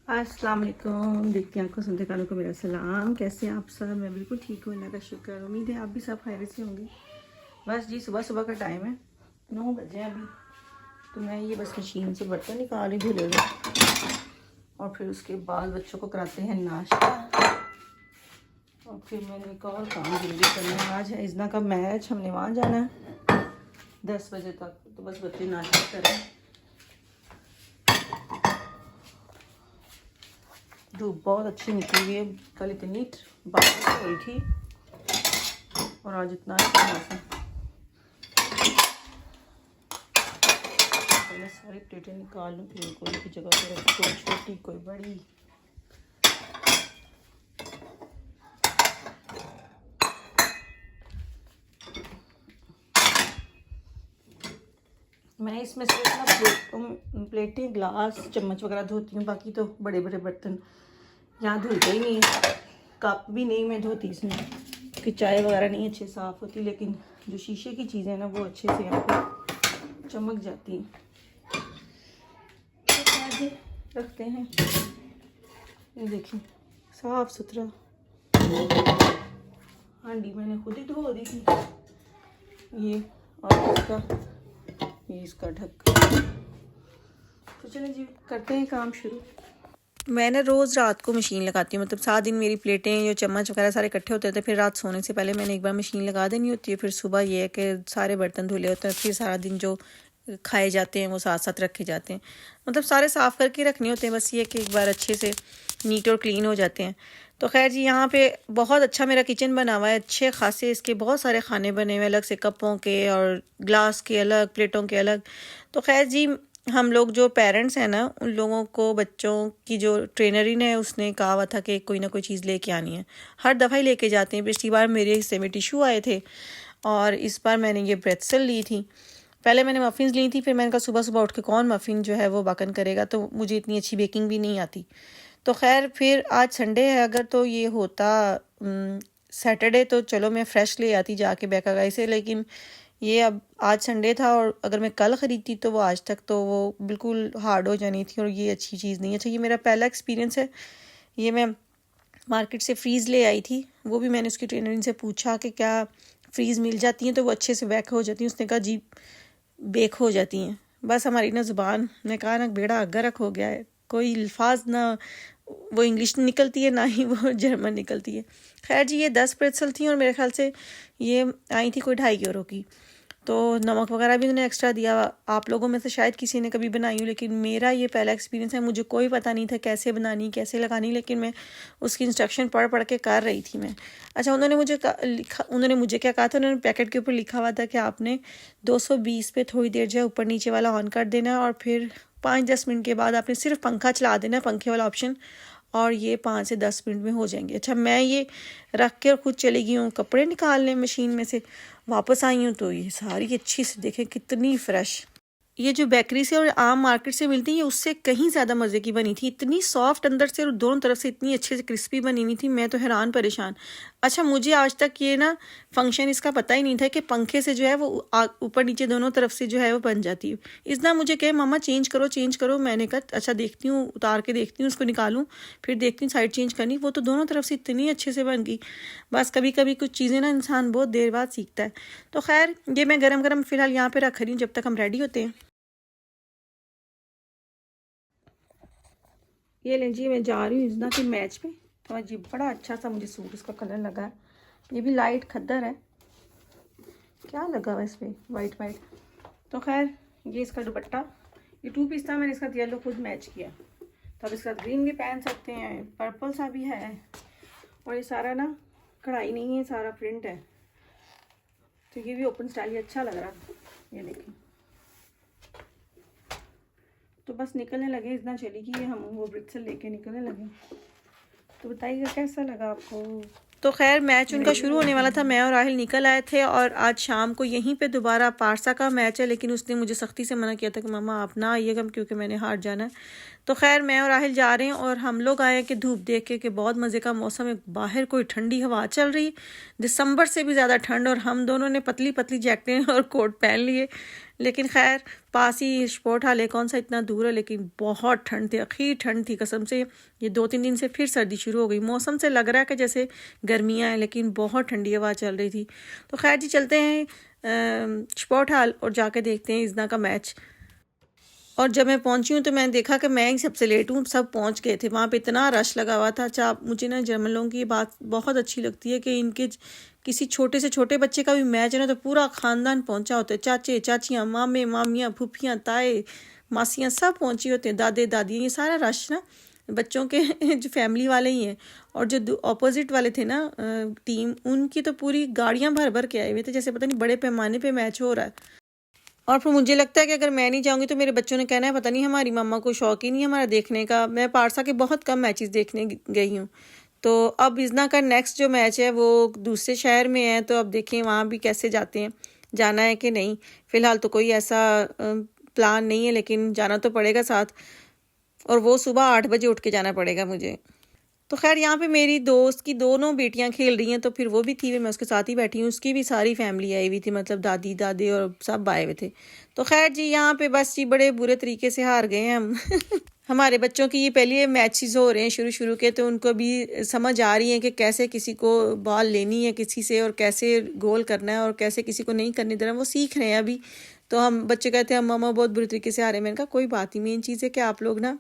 अस्सलाम वालेकुम। देखती आंखों सुनते कानों को मेरा सलाम। कैसे हैं आप सब? मैं बिल्कुल ठीक हूँ, अल्लाह का शुक्र। उम्मीद है आप भी सब खैरियत से होंगे। बस जी सुबह सुबह का टाइम है, 9 बजे हैं अभी। तो मैं ये बस मशीन से बर्तन निकाल रही धुले हुए, और फिर उसके बाद बच्चों को कराते हैं नाश्ता, और फिर मैंने एक और काम जल्दी करना है। आज है इज़ना का मैच, हमने वहाँ जाना है 10 बजे तक। तो बस बच्चे नाश्ता करें। धूप बहुत अच्छी निकली हुई है, कल इतनी बारिश हुई थी और आज इतना अच्छा मौसम। पहले सारी प्लेटें निकाल लूँ, फिर कोई की जगह पर रख, कोई छोटी कोई बड़ी। मैं इसमें सिर्फ ना प्लेटें, ग्लास, चम्मच वगैरह धोती हूँ, बाकी तो बड़े बड़े बर्तन यहाँ धुलते ही नहीं। कप भी नहीं मैं धोती इसमें, कि चाय वगैरह नहीं अच्छे साफ़ होती, लेकिन जो शीशे की चीज़ें हैं ना वो अच्छे से यहाँ पे चमक जाती हैं। तो रखते हैं, ये देखिए साफ़ सुथरा। हांडी मैंने खुद ही धो दी थी ये, और इसका ढक्कन। तो चलें जी करते हैं काम शुरू। मैं ना रोज़ रात को मशीन लगाती हूँ, मतलब 7 दिन मेरी प्लेटें, ये चम्मच वगैरह सारे इकट्ठे होते थे। फिर रात सोने से पहले मैंने एक बार मशीन लगा देनी होती है। फिर सुबह ये है कि सारे बर्तन धुले होते हैं, फिर सारा दिन जो खाए जाते हैं वो साथ साथ रखे जाते हैं, मतलब सारे साफ़ करके रखने होते हैं। बस ये कि एक बार अच्छे से नीट और क्लीन हो जाते हैं। तो खैर जी, यहाँ पे बहुत अच्छा मेरा किचन बना हुआ है, अच्छे खासे इसके बहुत सारे खाने बने हुए, अलग से कपों के और ग्लास के अलग, प्लेटों के अलग। तो खैर जी, हम लोग जो पेरेंट्स हैं ना, उन लोगों को बच्चों की जो ट्रेनरी ने उसने कहा हुआ था कि कोई ना कोई चीज़ लेके आनी है, हर दफ़ा ही लेके जाते हैं। पिछली बार मेरे हिस्से में टिशू आए थे, और इस बार मैंने ये ब्रेथसेल ली थी। पहले मैंने मफ़िन्स ली थी, फिर मैंने कहा सुबह सुबह उठ के कौन मफ़िन जो है वो बाकन करेगा, तो मुझे इतनी अच्छी बेकिंग भी नहीं आती। तो खैर फिर आज संडे है, अगर तो ये होता सैटरडे तो चलो मैं फ़्रेश ले आती जाके बेकागाई से, लेकिन ये अब आज संडे था, और अगर मैं कल ख़रीदती तो वो आज तक तो वो बिल्कुल हार्ड हो जानी थी, और ये अच्छी चीज़ नहीं है। अच्छा, ये मेरा पहला एक्सपीरियंस है। ये मैं मार्केट से फ्रीज़ ले आई थी, वो भी मैंने उसकी ट्रेनर से पूछा कि क्या फ्रीज़ मिल जाती हैं तो वो अच्छे से बेक हो जाती हैं। उसने कहा जी बेक हो जाती हैं। बस हमारी ना ज़ुबान, मैं कहा ना बेड़ा गर्क हो गया है, कोई अल्फाज ना वो इंग्लिश निकलती है ना ही वो जर्मन निकलती है। खैर जी, ये 10 प्रेत्सल थी, और मेरे ख्याल से ये आई थी कोई 2.5 यूरो की। तो नमक वगैरह भी उन्होंने एक्स्ट्रा दिया। आप लोगों में से शायद किसी ने कभी बनाई हो, लेकिन मेरा ये पहला एक्सपीरियंस है। मुझे कोई पता नहीं था कैसे बनानी, कैसे लगानी, लेकिन मैं उसकी इंस्ट्रक्शन पढ़ पढ़ के कर रही थी मैं। अच्छा, उन्होंने मुझे क्या कहा था, उन्होंने पैकेट के ऊपर लिखा हुआ था कि आपने 220 पे थोड़ी देर जो है ऊपर नीचे वाला ऑन कर देना है, और फिर 5-10 मिनट के बाद आपने सिर्फ पंखा चला देना है, पंखे वाला ऑप्शन, और ये 5 से 10 मिनट में हो जाएंगे। अच्छा, मैं ये रख के और खुद चली गई हूँ कपड़े निकालने मशीन में से। वापस आई हूँ तो ये सारी अच्छी से देखें कितनी फ्रेश। ये जो बेकरी से और आम मार्केट से मिलती है, ये उससे कहीं ज़्यादा मज़े की बनी थी। इतनी सॉफ्ट अंदर से और दोनों तरफ से इतनी अच्छे से क्रिस्पी बनी हुई थी, मैं तो हैरान परेशान। अच्छा, मुझे आज तक ये ना फंक्शन इसका पता ही नहीं था कि पंखे से जो है वो ऊपर नीचे दोनों तरफ से जो है वो बन जाती है। इतना मुझे कहे मम्मा चेंज करो चेंज करो, मैंने कहा अच्छा देखती हूँ, उतार के देखती हूँ, उसको निकालूँ, फिर देखती हूँ साइड चेंज करनी, वो तो दोनों तरफ से इतनी अच्छे से बन गई। बस कभी कभी कुछ चीज़ें ना इंसान बहुत देर बाद सीखता है। तो खैर ये मैं गरम गरम फ़िलहाल यहाँ पर रख रही हूँ जब तक हम रेडी होते हैं। ये लें जी, मैं जा रही हूँ इज़ना के मैच पे। तो जी बड़ा अच्छा सा मुझे सूट इसका कलर लगा है, ये भी लाइट खद्दर है, क्या लगा हुआ इस पर वाइट वाइट। तो खैर ये इसका दुपट्टा, ये 2 पीस था, मैंने इसका येलो खुद मैच किया। तो अब इसका ग्रीन भी पहन सकते हैं, पर्पल सा भी है, और ये सारा ना कढ़ाई नहीं है, सारा प्रिंट है। तो ये भी ओपन स्टाइल, ये अच्छा लग रहा है। ये देखें, तो बस निकलने लगे, इतना चली गई हम वो ब्रिक्सल लेके निकलने लगे। तो बताइएगा कैसा लगा आपको। तो खैर मैच उनका शुरू होने वाला था, मैं और राहिल निकल आए थे, और आज शाम को यहीं पे दोबारा पारसा का मैच है, लेकिन उसने मुझे सख्ती से मना किया था कि मम्मा आप ना आइएगा क्योंकि मैंने हार जाना है। तो खैर मैं और राहिल जा रहे हैं, और हम लोग आए कि धूप देख के कि बहुत मज़े का मौसम है, बाहर कोई ठंडी हवा चल रही, दिसंबर से भी ज़्यादा ठंड, और हम दोनों ने पतली पतली जैकेटें और कोट पहन लिए। लेकिन खैर पास ही स्पोर्ट हॉल है, कौन सा इतना दूर है, लेकिन बहुत ठंड थी, आखिर ठंड थी कसम से। ये 2-3 दिन से फिर सर्दी शुरू हो गई, मौसम से लग रहा है कि जैसे गर्मियाँ हैं, लेकिन बहुत ठंडी हवा चल रही थी। तो खैर जी चलते हैं स्पोर्ट हॉल और जाके देखते हैं इज़ना का मैच। और जब मैं पहुंची हूँ तो मैंने देखा कि मैं ही सबसे लेट हूँ, सब पहुंच गए थे। वहाँ पे इतना रश लगा हुआ था। अच्छा, मुझे ना जर्मन लोगों की ये बात बहुत अच्छी लगती है कि इनके किसी छोटे से छोटे बच्चे का भी मैच है ना तो पूरा ख़ानदान पहुंचा होता है, चाचे चाचियाँ, मामे मामियाँ, फूफियाँ, ताए, मासियाँ, सब पहुंची होते हैं, दादे दादियाँ। ये सारा रश ना बच्चों के जो फैमिली वाले ही हैं। और जो ऑपोजिट वाले थे ना टीम, उनकी तो पूरी गाड़ियाँ भर भर के आए हुए थे, जैसे पता नहीं बड़े पैमाने पर मैच हो रहा है। और फिर मुझे लगता है कि अगर मैं नहीं जाऊंगी तो मेरे बच्चों ने कहना है पता नहीं हमारी मम्मा को शौक ही नहीं है हमारा देखने का। मैं पारसा के बहुत कम मैचेस देखने गई हूँ। तो अब इज़ना का नेक्स्ट जो मैच है वो दूसरे शहर में है, तो अब देखें वहाँ भी कैसे जाते हैं, जाना है कि नहीं। फ़िलहाल तो कोई ऐसा प्लान नहीं है, लेकिन जाना तो पड़ेगा साथ, और वो सुबह 8 बजे उठ के जाना पड़ेगा मुझे। तो खैर यहाँ पे मेरी दोस्त की दोनों बेटियां खेल रही हैं, तो फिर वो भी थी, मैं उसके साथ ही बैठी हूँ। उसकी भी सारी फैमिली आई हुई थी, मतलब दादी दादे और सब आए हुए थे। तो खैर जी यहाँ पे बस जी बड़े बुरे तरीके से हार गए हैं हम हमारे बच्चों की ये पहले मैचेस हो रहे हैं शुरू के, तो उनको भी समझ आ रही है कि कैसे किसी को बॉल लेनी है किसी से, और कैसे गोल करना है, और कैसे किसी को नहीं करने देना, वो सीख रहे हैं अभी। तो हम बच्चे कहते हैं मामा बहुत बुरी तरीके से आ रहे हैं। मैंने कहा कोई बात नहीं, मेन चीज़ है कि आप लोग ना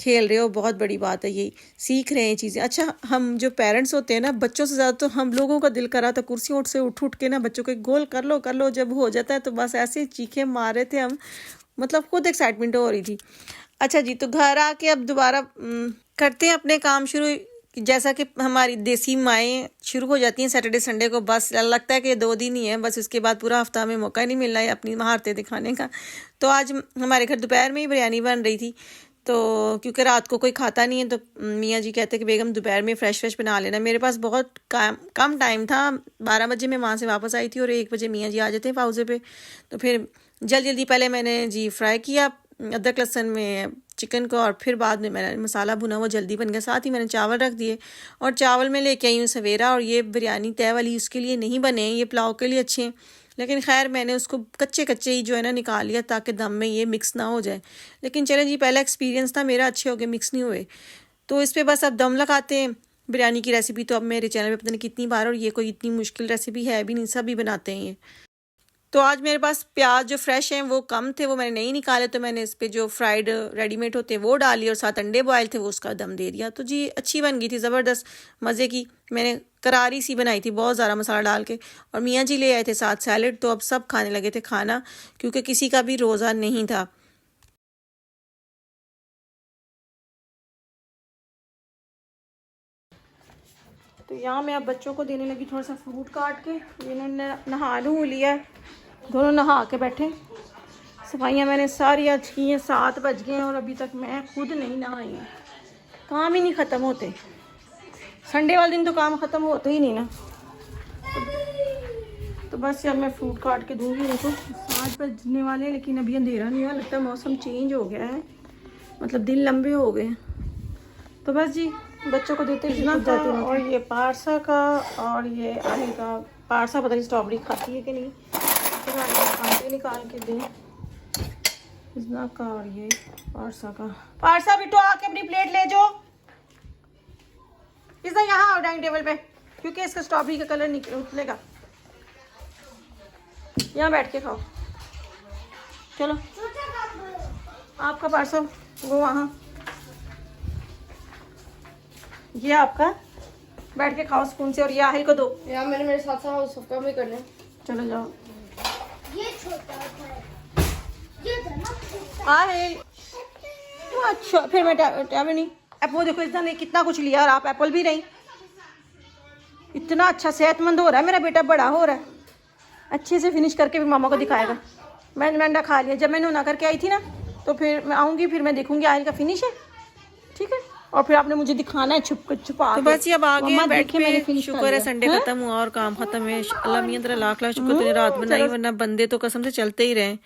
खेल रहे हो, बहुत बड़ी बात है, यही सीख रहे हैं चीज़ें। अच्छा, हम जो पेरेंट्स होते हैं ना, बच्चों से ज़्यादा तो हम लोगों का दिल करा था कुर्सियों से उठ के ना बच्चों को गोल कर लो। जब हो जाता है तो बस ऐसे चीखे मार रहे थे हम, मतलब खुद एक्साइटमेंट हो रही थी। अच्छा जी, तो घर आके अब दोबारा करते हैं अपने काम शुरू। जैसा कि हमारी देसी माएँ शुरू हो जाती हैं सैटरडे संडे को, बस लगता है कि 2 दिन ही है, बस उसके बाद पूरा हफ्ता हमें मौका नहीं मिल रहा है अपनी महारतें दिखाने का। तो आज हमारे घर दोपहर में ही बिरयानी बन रही थी, तो क्योंकि रात को कोई खाता नहीं है, तो मियाँ जी कहते कि बेगम दोपहर में फ्रेश बना लेना। मेरे पास बहुत कम टाइम था, 12 बजे मैं वहाँ से वापस आई थी और 1 बजे मियाँ जी आ जाते हैं पाउजे पे। तो फिर जल्दी पहले मैंने जी फ्राई किया अदरक लहसुन में चिकन को, और फिर बाद में मैंने मसाला भुना, वो जल्दी बन गया। साथ ही मैंने चावल रख दिए, और चावल में लेके आई हूँ सवेरा। और ये बिरयानी तय वाली उसके लिए नहीं बने, ये पुलाव के लिए अच्छे हैं, लेकिन खैर मैंने उसको कच्चे ही जो है ना निकाल लिया ताकि दम में ये मिक्स ना हो जाए। लेकिन चलें जी, पहला एक्सपीरियंस था मेरा, अच्छे हो गए, मिक्स नहीं हुए। तो इस पर बस अब दम लगाते हैं। बिरयानी की रेसिपी तो अब मेरे चैनल पे पता नहीं कितनी बार, और ये कोई इतनी मुश्किल रेसिपी है भी नहीं, सभी बनाते हैं ये। तो आज मेरे पास प्याज जो फ्रेश हैं वो कम थे, वो मैंने नहीं निकाले, तो मैंने इस पर जो फ्राइड रेडीमेड होते हैं वो डाली, और साथ अंडे बॉयल थे वो उसका दम दे दिया। तो जी अच्छी बन गई थी, ज़बरदस्त मज़े की। मैंने करारी सी बनाई थी बहुत ज़्यादा मसाला डाल के, और मियाँ जी ले आए थे साथ सैलेड। तो अब सब खाने लगे थे खाना, क्योंकि किसी का भी रोज़ा नहीं था। तो यहाँ मैं अब बच्चों को देने लगी थोड़ा सा फ्रूट काट के। इन्होंने नहा लिया, दोनों नहा के बैठे। सफाइयाँ मैंने सारी आज की हैं, 7 बज गए हैं और अभी तक मैं खुद नहीं नहाई हूँ। काम ही नहीं ख़त्म होते, संडे वाले दिन तो काम ख़त्म होते ही नहीं ना। तो बस अब मैं फ्रूट काट के दूँगी। देखो 7 बजने वाले, लेकिन अभी अंधेरा नहीं हुआ, लगता है मौसम चेंज हो गया है, मतलब दिन लंबे हो गए। तो बस जी बच्चों को देते इतना का, और ये पारसा का, और ये आने का। पारसा पता नहीं स्ट्रॉबेरी खाती है कि नहीं, फिर आटे निकाल के दें इतना का। और ये पारसा का। पारसा बिट्टू आके अपनी प्लेट ले जाओ, इसका यहाँ आओ डाइनिंग टेबल पे, क्योंकि इसका स्ट्रॉबेरी का कलर निकलेगा। यहाँ बैठ के खाओ, चलो। आपका पारसा वो वहाँ, ये आपका, बैठ के खाओ स्पून से। और ये आहिल को दो। यार मैंने मेरे साथ साथ सबका भी करना है। चलो जाओ। ये छोटा है, ये छोटा। आहिल, अच्छा फिर मैं टैब नहीं। एप्पल देखो इतना नहीं, कितना कुछ लिया, और आप एप्पल भी नहीं। इतना अच्छा सेहतमंद हो रहा है मेरा बेटा, बड़ा हो रहा है, अच्छे से फिनिश करके भी मामा को दिखाएगा। मैंने अंडा खा लिया, जब मैंने ना करके आई थी ना, तो फिर मैं आऊँगी, फिर मैं देखूँगी आहिल का फिनिश है, ठीक है। और फिर आपने मुझे दिखाना है छुपा। तो बस ये अब आ गए बैठ के। शुक्र है संडे खत्म हुआ और काम खत्म है। अल्लाह मियां तेरा लाख लाख शुक्र, तूने रात बनाई, वरना बंदे तो कसम से चलते ही रहे।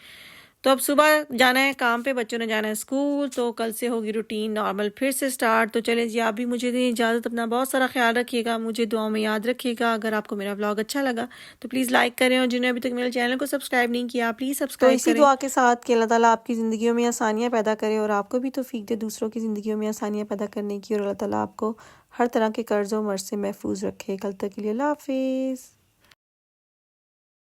तो अब सुबह जाना है काम पे, बच्चों ने जाना है स्कूल, तो कल से होगी रूटीन नॉर्मल फिर से स्टार्ट। तो चलें जी, आप भी मुझे दें इजाज़त, अपना बहुत सारा ख्याल रखिएगा, मुझे दुआओं में याद रखिएगा। अगर आपको मेरा व्लॉग अच्छा लगा तो प्लीज़ लाइक करें, और जिन्होंने अभी तक मेरे चैनल को सब्सक्राइब नहीं किया प्लीज़ सब्सक्राइब करें। तो इसी दुआ के साथ कि अल्लाह ताला आपकी ज़िंदगियों में आसानियाँ पैदा करे और आपको भी तौफीक दे दूसरों की ज़िंदगियों में आसानियाँ पैदा करने की, और अल्लाह ताला आपको हर तरह के कर्ज़ और मर्ज़ से महफूज रखे। कल तक के लिए अल्लाह हाफिज़।